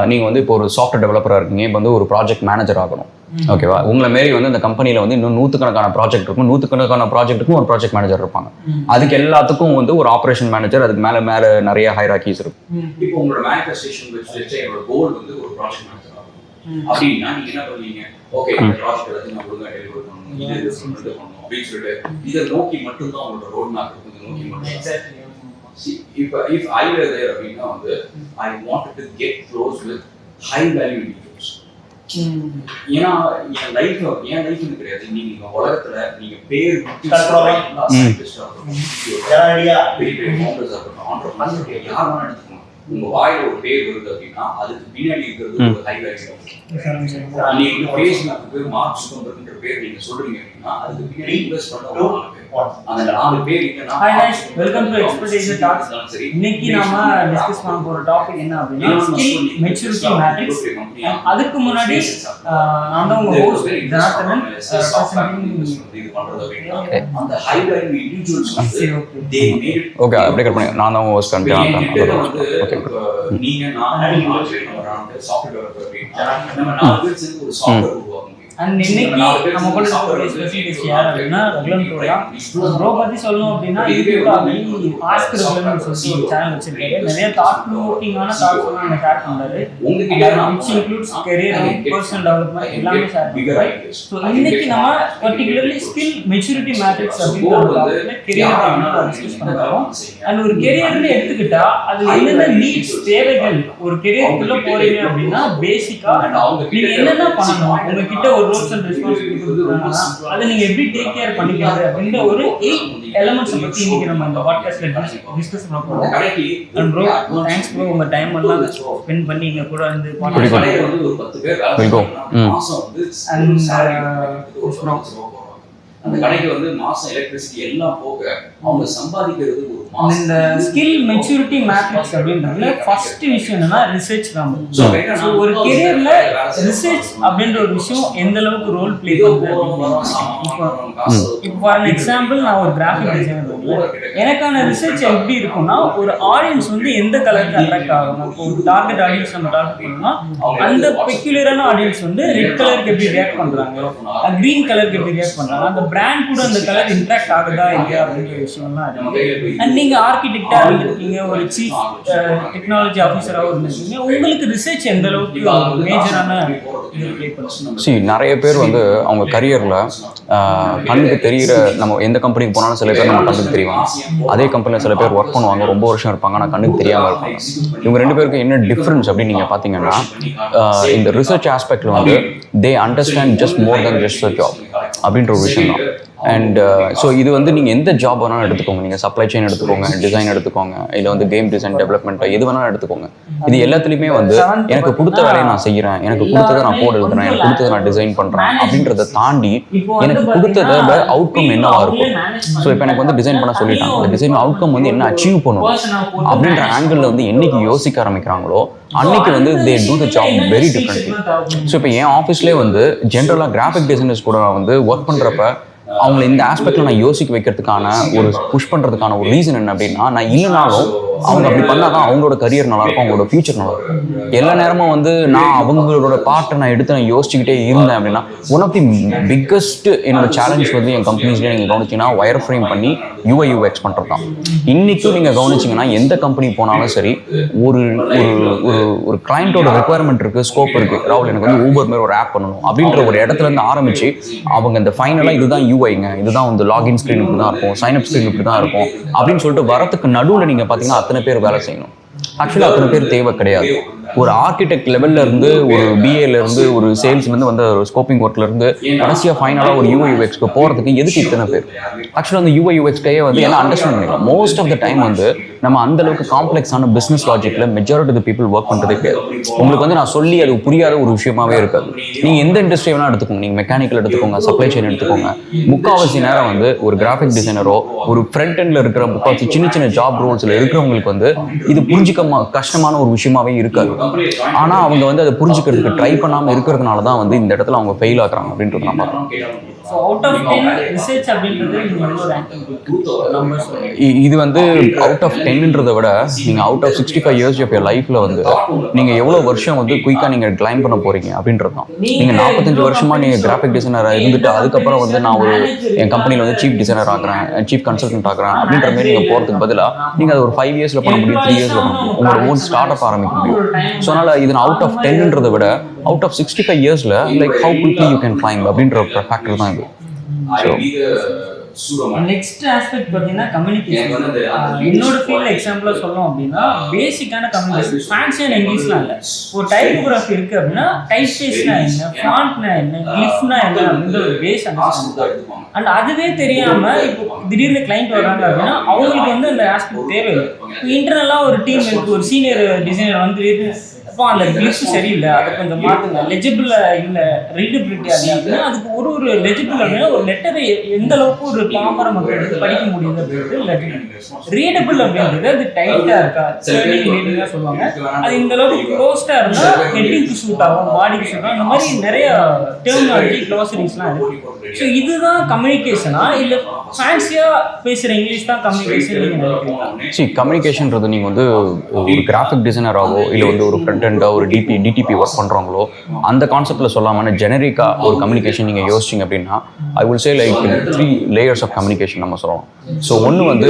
நீங்கள் வந்து இப்போ ஒரு சாஃப்ட்வேர் டெவலப்பராக இருக்கீங்க இப்போ வந்து ஒரு ப்ராஜெக்ட் மேனேஜர் ஆகணும் ஓகேவா? உங்களை மாரி வந்து இந்த கம்பெனியில் வந்து இன்னும் 100கணக்கான ப்ராஜெக்ட் இருக்கும் 100கணக்கான ப்ராஜெக்ட்டுக்கும் ஒரு ப்ராஜெக்ட் மேனேஜர் இருப்பாங்க. அதுக்கு எல்லாத்துக்கும் வந்து ஒரு ஆப்ரேஷன் மேனேஜர் அதுக்கு மேலே நிறைய ஹைரார்கீஸ் இருக்கும். இப்போ உங்களோட மேனிஃபெஸ்டேஷன் என்னோட கோல் வந்து ஒரு ப்ராஜெக்ட் மேனேஜர் ஆகணும் அப்படின்னா நீங்கள் என்ன பண்ணுவீங்க? ஓகே இந்த ப்ராஜெக்ட் எல்லாத்தையும் நான் ஒழுங்காக டெலிவர் பண்ணணும் இது பண்ணணும் அப்படின்னு சொல்லிட்டு இதை நோக்கி மட்டும்தான் உங்களோட ரோட் மேப் இருக்குது நோக்கி மட்டும். If I were there அப்படின்னா வந்து I wanted to get close with high value individuals. ஏன்னா என் லைஃப்னு கிடையாது நீங்க உலகத்துல நீங்க பேர் பெரிய ஃபவுண்டர்ஸ் இருக்கட்டும் ஆண்டர்பிரனர்ஸ் யார் வேணா எடுத்துக்கணும் உங்க வாயில ஒரு பேர் வருது அப்படின்னா அதுக்கு பின்னாடி இருக்கிறது ஒரு ஹை வேல்யூ. நீங்க பேசுறதுக்கு மார்க் சுகந்தர்ன்ற பேர் நீங்க சொல்றீங்க அப்படின்னா அதுக்கு பின்னாடி இன்வெஸ்ட் பண்ண அந்த 4 பேர் என்னன்னா வெல்கம் டு எக்ஸ்பெக்டேஷன் டாக்ஸ். இன்னைக்கு நாம டிஸ்கஸ் பண்ண போற டாபிக் என்ன அப்படின்னா ஸ்கில் மெச்சூரிட்டி மேட்ரிக்ஸ். அதுக்கு முன்னாடி நான் தான் உங்க ஹோஸ்ட் ஜனார்த்தனன் இது பண்றது அப்படின்னா அந்த high value individuals they made okay அப்படியே கட் பண்ணி நான் தான் ஹோஸ்ட் ஜனார்த்தனன். நீங்க நான் நம்ம சாஃப்ட்வேர் டெவலப்பர் அப்படின்னா நம்ம 4 பேர் சேர்ந்து ஒரு சாஃப்ட்வேர் உருவாக்க முடியும். அண்ட் இன்னைக்கு நம்ம கூட ஸ்பெசிஃபிக் யார் அப்படின்னா ரகுலன் ப்ரோ பத்தி சொல்லணும் அப்படின்னா யூடியூப்ல அப்படி ஆஸ்க் ரகுலன் சொல்லி ஒரு சேனல் வச்சிருக்காரு. நிறைய தாட் ப்ரோவோக்கிங்கான தாட்ஸ் எல்லாம் அங்க ஷேர் பண்றாரு. Which includes career and personal development எல்லாமே ஷேர் பண்றாரு. ஸோ இன்னைக்கு நம்ம பர்டிகுலர்லி ஸ்கில் மெச்சூரிட்டி மேட்ரிக்ஸ் அப்படின்ற டாபிக்ல கரியர் அப்படின்ற டிஸ்கஸ் பண்றோம். அண்ட் ஒரு கரியர்னு எடுத்துக்கிட்டா அது என்னென்ன நீட்ஸ் தேவைகள் ஒரு கரியருக்குள்ள போறீங்க அப்படின்னா பேசிக்கா நீங்க என்னென்ன பண்ணணும் உங்ககிட்ட ஒரு ரோல்ஸ் அண்ட் ரெஸ்பான்சிபிலிட்டி கொடுக்குறாங்கன்னா அதை நீங்க எப்படி டேக் கேர் பண்ணிக்கிறது அப்படின்ற ஒரு 8 எலிமெண்ட்ஸ் பத்தி இன்னைக்கு நம்ம இந்த பாட்காஸ்ட்ல டிஸ்கஸ் பண்ண போறோம். அண்ட் ப்ரோ தேங்க்ஸ் ப்ரோ உங்க டைம் எல்லாம் ஸ்பெண்ட் பண்ணி இங்க கூட வந்து பாட்காஸ்ட் வந்து ஒரு 10 பேர் மாசம் வந்து அந்த கடைக்கு வந்து மாசம் எலக்ட்ரிசிட்டி எல்லாம் போக அவங்க சம்பாதிக்கிறது ஒரு இந்த ஸ்கில் மெச்சூரிட்டி மேட்ரிக்ஸ் அப்படின்றதுல ஃபர்ஸ்ட் விஷயம் என்னன்னா ரிசர்ச் தான். ஸோ ஒரு கெரியர்ல ரிசர்ச் அப்படின்ற ஒரு விஷயம் எந்த அளவுக்கு ரோல் பிளே பண்ணுது இப்போ ஃபார் எக்ஸாம்பிள் நான் ஒரு கிராஃபிக் டிசைனர், எனக்கான ரிசர்ச் எப்படி இருக்கும்னா ஒரு ஆடியன்ஸ் வந்து எந்த கலருக்கு அட்ராக்ட் ஆகும். இப்போ ஒரு டார்கெட் ஆடியன்ஸ் நம்ம டார்கெட் பண்ணோம்னா அந்த பெக்யூலரான ஆடியன்ஸ் வந்து ரெட் கலருக்கு எப்படி ரியாக்ட் பண்றாங்க, கிரீன் கலருக்கு எப்படி ரியாக்ட் பண்றாங்க, அந்த பிராண்ட் கூட அந்த கலர் இன்ட்ராக்ட் ஆகுதா இல்லையா அப்படின்ற விஷயம்லாம் இருக்கு. அண்ட் நீங்க ஆர்கிடெக்டா இருந்திருக்கீங்க, ஒரு சீஃப் டெக்னாலஜி ஆஃபீஸராகவும் இருந்திருக்கீங்க, உங்களுக்கு ரிசர்ச் எந்த அளவுக்கு மேஜரான நிறைய பேர் வந்து அவங்க கரியர்ல கண்ணுக்கு தெரிகிற நம்ம எந்த கம்பெனிக்கு போனாலும் சில பேர் நம்ம கண்ணுக்கு தெரிவாங்க. அதே கம்பெனியில் சில பேர் ஒர்க் பண்ணுவாங்க, ரொம்ப வருஷம் இருப்பாங்க, ஆனால் கண்ணுக்கு தெரியாமல் இருப்பாங்க. இவங்க ரெண்டு பேருக்கு என்ன டிஃப்ரென்ஸ் அப்படின்னு நீங்கள் பார்த்தீங்கன்னா, இந்த ரிசர்ச் ஆஸ்பெக்டில் வந்து they understand just more then just a job அப்படின்ற ஒரு விஷயம் தான். அண்ட் ஸோ இது வந்து நீங்கள் எந்த ஜாப் வேணாலும் எடுத்துக்கோங்க, நீங்கள் சப்ளை செயின் எடுத்துக்கோங்க, டிசைன் எடுத்துக்கோங்க, இல்லை வந்து கேம் டிசைன் டெவலப்மெண்ட் எது வேணாலும் எடுத்துக்கோங்க. இது எல்லாத்துலேயுமே வந்து எனக்கு கொடுத்த வேலையை நான் செய்கிறேன், எனக்கு கொடுத்ததை நான் கோட் எழுதுறேன், எனக்கு கொடுத்ததை நான் டிசைன் பண்ணுறேன் அப்படின்றத தாண்டி எனக்கு கொடுத்ததோட அவுட்கம் என்னவா இருக்கும். ஸோ இப்போ எனக்கு வந்து டிசைன் பண்ண சொல்லிட்டாங்க, அந்த டிசைன் அவுட்கம் வந்து என்ன அச்சீவ் பண்ணணும் அப்படின்ற ஆங்கிளில் வந்து என்னைக்கு யோசிக்க ஆரம்பிக்கிறாங்களோ அன்னைக்கு வந்து they do the job very differently. So இப்போ என் ஆஃபீஸ்லேயே வந்து ஜென்ரலாக கிராஃபிக் டிசைனர்ஸ் கூட நான் வந்து ஒர்க் பண்ணுறப்ப அவங்கள இந்த ஆஸ்பெக்டில் நான் யோசிக்க வைக்கிறதுக்கான ஒரு புஷ் பண்ணுறதுக்கான ஒரு ரீசன் என்ன அப்படின்னா, நான் இல்லைனாலும் அவங்க அப்படி பண்ணால் தான் அவங்களோட கரியர் நல்லாயிருக்கும், அவங்களோட ஃபியூச்சர் நல்லாயிருக்கும். எல்லா நேரமும் வந்து நான் அவங்களோட பார்ட்டை நான் எடுத்து நான் யோசிச்சுக்கிட்டே இருந்தேன் அப்படின்னா, ஒன் ஆஃப் தி பிக்கஸ்ட் என்னோட சேலஞ்ச் வந்து என் கம்பெனிஸ்லேயே நீங்கள் கவனிச்சிங்கன்னா ஒயர் ஃப்ரேம் பண்ணி UX பண்ணுறது தான். இன்றைக்கும் நீங்கள் கவனிச்சிங்கன்னா எந்த கம்பெனி போனாலும் சரி, ஒரு ஒரு கிளைண்ட்டோட ரெக்குவயர்மெண்ட் இருக்குது, ஸ்கோப் இருக்குது, ராகுல் எனக்கு வந்து ஊபர் மாதிரி ஒரு ஆப் பண்ணணும் அப்படின்ற ஒரு இடத்துலேருந்து ஆரம்பித்து அவங்க இந்த ஃபைனலாக இதுதான் UIங்க, இதுதான் வந்து லாகின் ஸ்க்ரீன் இப்படி தான் இருக்கும், சைன்அப் ஸ்க்ரீன் இப்படி தான் இருக்கும் அப்படின்னு சொல்லிட்டு வரத்துக்கு நடுவில் நீங்கள் பார்த்தீங்கன்னா அத்தனை பேர் வேலை செய்யணும். ஆக்சுவலாக அத்தனை பேர் தேவை கிடையாது. ஒரு ஆர்கிடெக்ட் லெவல்ல இருந்து, ஒரு BAல இருந்து, ஒரு சேல்ஸ்லேருந்து வந்து ஒரு ஸ்கோப்பிங் ஒர்க்ல இருந்து கடைசியாக ஃபைனலாக ஒரு UX போகிறதுக்கு எதுக்கு இத்தனை பேர்? ஆக்சுவலாக அந்த UX வந்து எல்லாம் அண்டர்ஸ்டாண்ட் பண்ணிக்கலாம். மோஸ்ட் ஆஃப் த டைம் வந்து நம்ம அந்த அளவுக்கு காம்ப்ளெக்ஸான பிஸ்னஸ் லாஜிக்ல மெஜாரிட்டி ஆஃப் பீப்புள் ஒர்க் பண்ணுறதே கிடையாது. உங்களுக்கு வந்து நான் சொல்லி அது புரியாத ஒரு விஷயமாவே இருக்காது. நீங்கள் எந்த இண்டஸ்ட்ரி வேணால் எடுத்துக்கோங்க, நீங்கள் மெக்கானிக்கல் எடுத்துக்கோங்க, சப்ளை செயின் எடுத்துக்கோங்க, முக்கால்வாசி நேரம் வந்து ஒரு கிராஃபிக் டிசைனரோ ஒரு ஃப்ரண்ட் எண்ட்ல இருக்கிற முக்கால்வாசி சின்ன சின்ன ஜாப் ரோல்ஸ்ல இருக்கிறவங்களுக்கு வந்து இது புரிஞ்சிக்க கஷ்டமான ஒரு விஷயமாவே இருக்காது. ஆனா அவங்க வந்து அதை புரிஞ்சுக்கிறதுக்கு ட்ரை பண்ணாம இருக்கிறதுனால தான் வந்து இந்த இடத்துல அவங்க ஃபெயில் ஆகுறாங்க அப்படின்றது நான் பார்க்குறேன். இது வந்து அவுட் ஆஃப் 10ன்றதை விட நீங்கள் out of 65 years of your லைஃப்ல வந்து நீங்கள் எவ்வளோ வருஷம் வந்து குயிக்காக நீங்கள் கிளைம் பண்ண போறீங்க அப்படின்றது தான். நீங்கள் 45 வருஷமா நீங்கள் கிராஃபிக் டிசைனராக இருந்துட்டு அதுக்கப்புறம் வந்து நான் ஒரு என் கம்பெனியில் வந்து சீஃப் டிசைனர் ஆகிறேன், சீஃப் கன்சல்டன்ட் ஆகிறேன் அப்படின்ற மாதிரி நீங்கள் போகிறதுக்கு பதிலாக நீங்கள் அது ஒரு 5 இயர்ஸ்ல பண்ண முடியும், 3 இயர்ஸ்ல பண்ண முடியும், உங்களோட ஓன் ஸ்டார்ட் அப் ஆரம்பிக்க முடியும். ஸோ அதனால இது அவுட் ஆஃப் 10ன்றதை விட அவுட் ஆஃப் 65 இயர்ஸ்ல like how quickly you can claim அப்படின்ற ஃபேக்டர் தான் இது. நெக்ஸ்ட் ஆஸ்பெக்ட் பார்த்தீங்கன்னா கம்யூனிகேஷன். என்னோட ஃபீல்டில் எக்ஸாம்பிளாக சொல்லணும் அப்படின்னா பேசிக்கான கம்யூனிகேஷன். ஃபேன்சியான இங்கிலீஷ்லாம் இல்லை. ஒரு டைப்போகிராஃபி இருக்குது அப்படின்னா டைப் ஃபேஸ்னா என்ன, ஃபாண்ட்னா என்ன, கிளிஃப்னா என்ன அப்படின்ற ஒரு பேஸ் அண்டர்ஸ்டாண்ட். அண்ட் அதுவே தெரியாமல் இப்போ திடீர்னு கிளைண்ட் வர்றாங்க அப்படின்னா அவங்களுக்கு வந்து அந்த ஆஸ்பெக்ட் தேவையில்லை. இப்போ இன்டர்னலாக ஒரு டீம் இருக்குது, ஒரு சீனியர் டிசைனர் வந்து அப்போ அந்த கிளிஃப் சரியில்லை, அதை கொஞ்சம் மாற்றுங்க, லெஜிபிள் இல்லை, ரீடபிலிட்டி இல்லை அப்படின்னா அதுக்கு ஒரு லெஜிபிள் அப்படின்னா ஒரு லெட்டரை எந்த அளவுக்கு ஒரு பாமர மக்களுக்கு படிக்க முடியுது அப்படின்றது லெஜிபிள். ரீடபிள் அப்படின்றது அது டைட்டாக இருக்கா, ரீடிங்காக சொல்லுவாங்க, அது இந்த அளவுக்கு க்ளோஸ்டாக இருந்தால் ஹெட்டிங்க்கு சூட் ஆகும், பாடிக்கு சூட் ஆகும், அந்த மாதிரி நிறைய டெர்மினாலஜி க்ளோசரிஸ்லாம் இருக்குது. ஸோ இதுதான் கம்யூனிகேஷனா இல்லை ஃபேன்சியாக பேசுகிற இங்கிலீஷ் தான் கம்யூனிகேஷன் நீங்கள் நினைக்கிறீங்களா? கம்யூனிகேஷன்றது நீங்கள் வந்து ஒரு கிராஃபிக் டிசைனராகவோ இல்லை வந்து ஒரு ஃப்ரண்ட் எண்டாக ஒரு DTP ஒர்க் பண்ணுறாங்களோ அந்த கான்செப்டில் சொல்லாமல் ஜெனரிக்காக ஒரு கம்யூனிகேஷன் நீங்கள் யோசிச்சிங்க அப்படின்னா I will say like 3 layers of communication நம்ம சொல்லலாம். ஸோ ஒன்று வந்து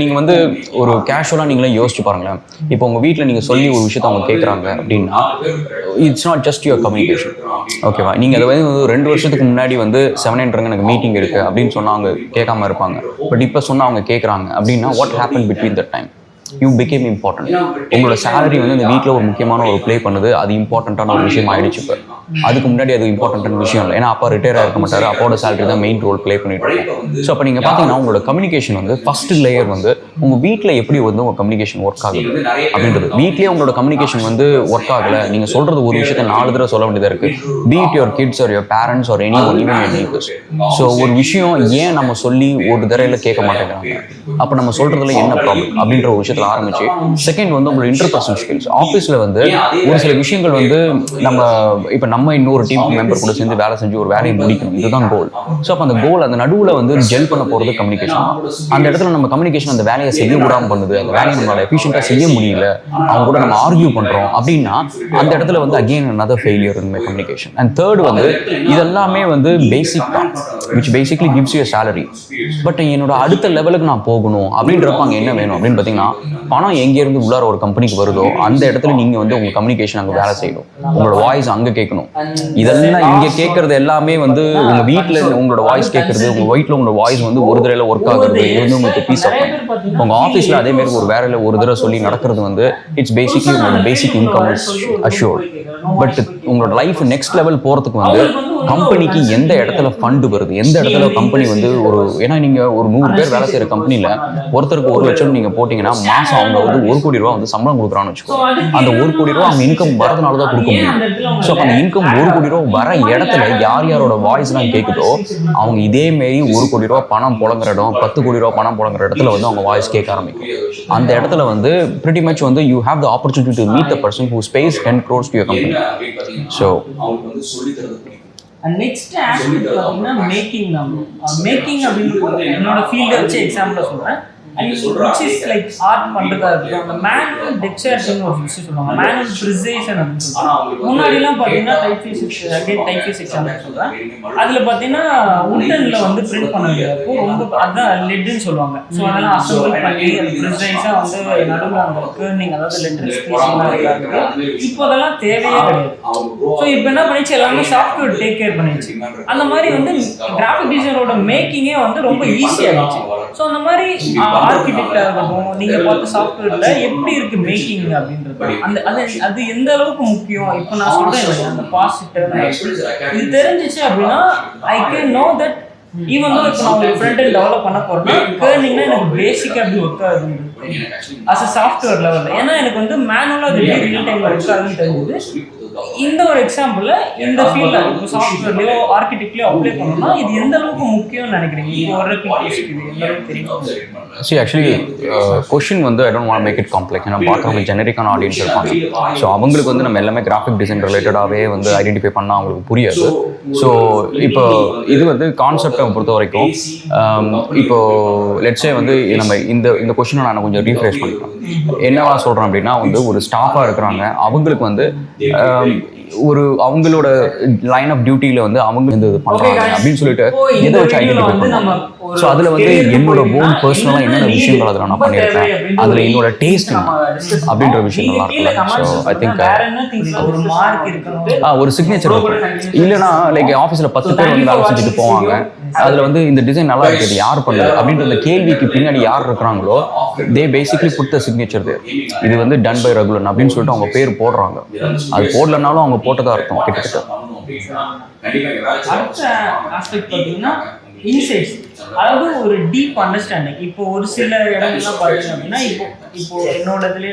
நீங்கள் வந்து ஒரு கேஷுவலாக நீங்களே யோசிச்சு பாருங்களேன். இப்போ உங்கள் வீட்டில் நீங்கள் சொல்லி ஒரு விஷயத்தை அவங்க கேட்குறாங்க அப்படின்னா it's not just your communication, ஓகேவா? நீங்கள் அதை வந்து 2 வருஷத்துக்கு முன்னாடி வந்து 7 எனக்கு மீட்டிங் இருக்குது அப்படின்னு சொன்னால் அவங்க கேட்காம இருப்பாங்க. பட் இப்போ சொன்னால் அவங்க கேட்குறாங்க அப்படின்னா what happen between that time? You became important. உங்களோட சேலரி வந்து இந்த வீட்டில் ஒரு முக்கியமான ஒரு ப்ளே பண்ணுது, அது இம்பார்ட்டண்ட்டான ஒரு விஷயம் ஆயிடுச்சு. இப்போ அதுக்கு முன்னாடி அது இம்பார்ட்டன்டான விஷயம் இல்லை. ஏன்னா அப்பா ரிட்டையர் ஆகிருக்க மாட்டார், அப்பாவோட சேலரி தான் மெயின் ரோல் ப்ளே பண்ணிட்டு இருக்கோம். ஸோ அப்போ நீங்கள் பார்த்தீங்கன்னா உங்களோட கம்யூனிகேஷன் வந்து ஃபர்ஸ்ட் லேயர் வந்து உங்கள் வீட்டில் எப்படி வந்து உங்கள் கம்யூனிகேஷன் ஒர்க் ஆகுது அப்படின்றது. வீட்லேயே உங்களோட கம்யூனிகேஷன் வந்து ஒர்க் ஆகலை, நீங்கள் சொல்கிறது ஒரு விஷயத்தை 4 தடவை சொல்ல வேண்டியதாக இருக்குது. Be it your kids or your parents or anyone, even your neighbours. So ஒரு விஷயம் ஏன் நம்ம சொல்லி ஒரு தடவையில் கேட்க மாட்டேங்கிறாங்க, அப்போ நம்ம சொல்கிறதுல என்ன ப்ராப்ளம் அப்படின்ற ஒரு விஷயத்தில் ஆரம்பிச்சு, செகண்ட் வந்து உங்களோட இன்டர்பர்சனல் ஸ்கில்ஸ். ஆஃபீஸில் வந்து ஒரு சில விஷயங்கள் வந்து நம்ம இன்னொரு டீம் மெம்பர் கூட சேர்ந்து வேலை செஞ்சு ஒரு வேலையை முடிக்கணும், இதுதான் கோல். ஸோ அப்போ அந்த கோல் அந்த நடுவில் வந்து ஜெல் பண்ண போகிறது கம்யூனிகேஷன். அந்த இடத்துல நம்ம கம்யூனிகேஷன் அந்த வேலையை செய்ய விடாமல் பண்ணுது, அந்த வேலையை நம்மளால எஃபிஷியண்டாக செய்ய முடியல, அவங்க கூட நம்ம ஆர்கியூ பண்ணுறோம் அப்படின்னா அந்த இடத்துல வந்து again another failure in my communication. And third வந்து இதெல்லாமே வந்து பேசிக் தான், which basically gives you a salary. But என்னோட அடுத்த லெவலுக்கு நான் போகணும் அப்படின்றப்ப அங்கே என்ன வேணும் அப்படின்னு பார்த்தீங்கன்னா, பணம் எங்கேருந்து உள்ளார ஒரு கம்பெனிக்கு வருதோ அந்த இடத்துல நீங்கள் வந்து உங்கள் கம்யூனிகேஷன் அங்கே வேலை செய்யணும், உங்களோட வாய்ஸ் அங்கே கேட்கணும். இதெல்லாம் இங்கே கேட்கறது எல்லாமே வந்து உங்கள் வீட்டில் உங்களோட வாய்ஸ் கேட்கறது, உங்கள் வீட்டில் உங்களோட வாய்ஸ் வந்து ஒரு தடவை ஒர்க் ஆகுறது, இது வந்து உங்களுக்கு பீஸ் ஆஃப் மைண்ட். உங்கள் ஆஃபீஸில் அதேமாரி ஒரு வேலையில் ஒரு தடவை சொல்லி நடக்கிறது வந்து இட்ஸ் பேசிக்லி உங்களோட பேசிக் இன்கம் இஸ் அஷ்யூர்ட். பட் உங்களோட லைஃப் நெக்ஸ்ட் லெவல் போகிறதுக்கு வந்து கம்பெனிக்கு எந்த இடத்துல ஃபண்டு வருது, எந்த இடத்துல கம்பெனி வந்து ஏன்னா நீங்கள் ஒரு 100 பேர் வேலை செய்கிற கம்பெனியில் ஒருத்தருக்கு 1 லட்சம் நீங்கள் போட்டிங்கன்னா மாதம் அவங்க வந்து 1 கோடி ரூபா வந்து சம்பளம் கொடுக்குறான்னு வச்சுக்கோங்க. அந்த 1 கோடி ரூபா அவங்க இன்கம் வரதுனால தான் கொடுக்க முடியும். ஸோ அப்போ அந்த இன்கம் 1 கோடி ரூபா வர இடத்துல யாரோட வாய்ஸ்லாம் கேட்குதோ அவங்க இதேமாரி 1 கோடி ரூபா பணம் புழங்குற இடம், 10 கோடி ரூபா பணம் புழங்குற இடத்துல வந்து அவங்க வாய்ஸ் கேட்க ஆரம்பிக்கும். அந்த இடத்துல வந்து pretty much வந்து you have the opportunity to meet the person who pays 10 crores to your company. So next aspect பார்த்தீங்கன்னா மேக்கிங் அப்படின்னு என்னோட ஃபீல்டை வச்சு எக்ஸாம்பிளாக சொல்கிறேன். which is like art பண்ணுறதா இருக்கும். அந்த மேனுவல் டெக்ஸ்டர்ஸ்னு ஒரு விஷயம் சொல்லுவாங்க, மேனுவல் ப்ரிசேஷன் அப்படின்னு சொல்லுவாங்க. முன்னாடிலாம் பார்த்தீங்கன்னா டைப்ஃபேஸ் எக்ஸாம்பிள் சொல்கிறேன். அதில் பார்த்தீங்கன்னா உட்டனில் வந்து பிரிண்ட் பண்ண வேண்டியதப்போ ரொம்ப அதுதான் லெட்டுன்னு சொல்லுவாங்க. ஸோ அதெல்லாம் அசம்பிள் பண்ணி அந்த ப்ரிசைஸாக வந்து நடுவில் அந்த கேர்னிங், அதாவது லெட்டர் ஸ்பீச்சிங்லாம் இருக்குது. இப்போ அதெல்லாம் தேவையே கிடையாது. ஸோ இப்போ என்ன பண்ணிச்சு, எல்லாமே சாஃப்ட்வேர் டேக் கேர் பண்ணிடுச்சு. அந்த மாதிரி வந்து கிராஃபிக் டிசைனரோட மேக்கிங்கே வந்து ரொம்ப ஈஸியாகிடுச்சு. ஸோ அந்த மாதிரி ஆர்கிடெக்டாக இருக்கட்டும், நீங்கள் பார்த்த சாஃப்ட்வேர்ல எப்படி இருக்கு மேக்கிங் அப்படின்றது, அது எந்த அளவுக்கு முக்கியம். இப்போ நான் சொல்றேன் இல்லையா, அந்த பாசிட்டிவ் இது தெரிஞ்சிச்சு அப்படின்னா I can know that even though இப்போ நான் ஒரு ஃப்ரண்ட் எண்ட் டெவலப் பண்ண போறேன்னா கேர்னிங்னா எனக்கு பேசிக்காக அப்படி ஒர்க் ஆகுது அஸ் அ சாஃப்ட்வேர் லெவலில். ஏன்னா எனக்கு வந்து மேனுவலாக அது ரியல் டைம் ஒர்க் ஆகுதுன்னு தெரியுது. இந்த ஒரு எக்ஸாம்பிள் இந்த ஃபீல்ட்ல இப்போ சாஃப்ட்வேர்லயோ ஆர்கிடெக்ட்லயோ அப்ளை பண்ணணும்னா இது எந்த அளவுக்கு முக்கியம்னு நினைக்கிறீங்க? இப்போ வர பீப்புள்ஸ்க்கு இது எந்த அளவுக்கு தெரியும்? See, actually, question வந்து I don't want to make it complex. ஏன்னா பார்க்குறவங்க ஜெனரிக்கான ஆடியன்ஸ் இருப்பாங்க. ஸோ அவங்களுக்கு வந்து நம்ம எல்லாமே கிராஃபிக் டிசைன் ரிலேட்டடாகவே வந்து ஐடென்டிஃபை பண்ணால் அவங்களுக்கு புரியாது. ஸோ இப்போ இது வந்து கான்செப்டை பொறுத்த வரைக்கும் இப்போ லெட்ஸே வந்து நம்ம இந்த கொஸ்டினை நான் கொஞ்சம் ரீஃப்ரெஷ் பண்ணிக்கிறேன். என்னவா சொல்கிறேன் அப்படின்னா வந்து ஒரு ஸ்டாஃபாக இருக்கிறாங்க, அவங்களுக்கு வந்து அவங்களோட லைன் ஆஃப் டியூட்டியில் வந்து அவங்க வந்து இது பண்ணுறாங்க அப்படின்னு சொல்லிட்டு எதை வச்சு ஐடென்டிஃபை பண்ணுவாங்க. ஸோ அதில் வந்து என்னோட ஓன் பர்சனலாக என்னென்ன விஷயங்கள் அதில் நான் பண்ணியிருக்கேன், அதில் என்னோட டேஸ்ட் அப்படின்ற விஷயங்கள்லாம் இருக்குல்ல. ஸோ ஐ திங்க் ஒரு சிக்னேச்சர் இருக்கும். இல்லைன்னா லைக் ஆஃபீஸில் 10 பேர் வந்து வேலை செஞ்சுட்டு போவாங்க, அதில் வந்து இந்த டிசைன் நல்லா இருக்குது, யார் பண்ணுது அப்படின்ற அந்த கேள்விக்கு பின்னாடி யார் இருக்கிறாங்களோ தே பேசிக்லி புட் த சிக்னேச்சர் தேர். இது வந்து டன் பை ரகுலன் அப்படின்னு சொல்லிட்டு அவங்க பேர் போடுறாங்க. அது போடலனாலும் அவங்க போட்டதாக அர்த்தம் கிட்டத்தட்ட. அடுத்த ஆஸ்பெக்ட் பார்த்தீங்கன்னா இன்சைட்ஸ், அதாவது ஒரு டீப் அண்டர்ஸ்டாண்டிங். இப்போ ஒரு சில இடங்கள்லாம் பார்த்தீங்க அப்படின்னா இப்போ என்னோட இதுலேயே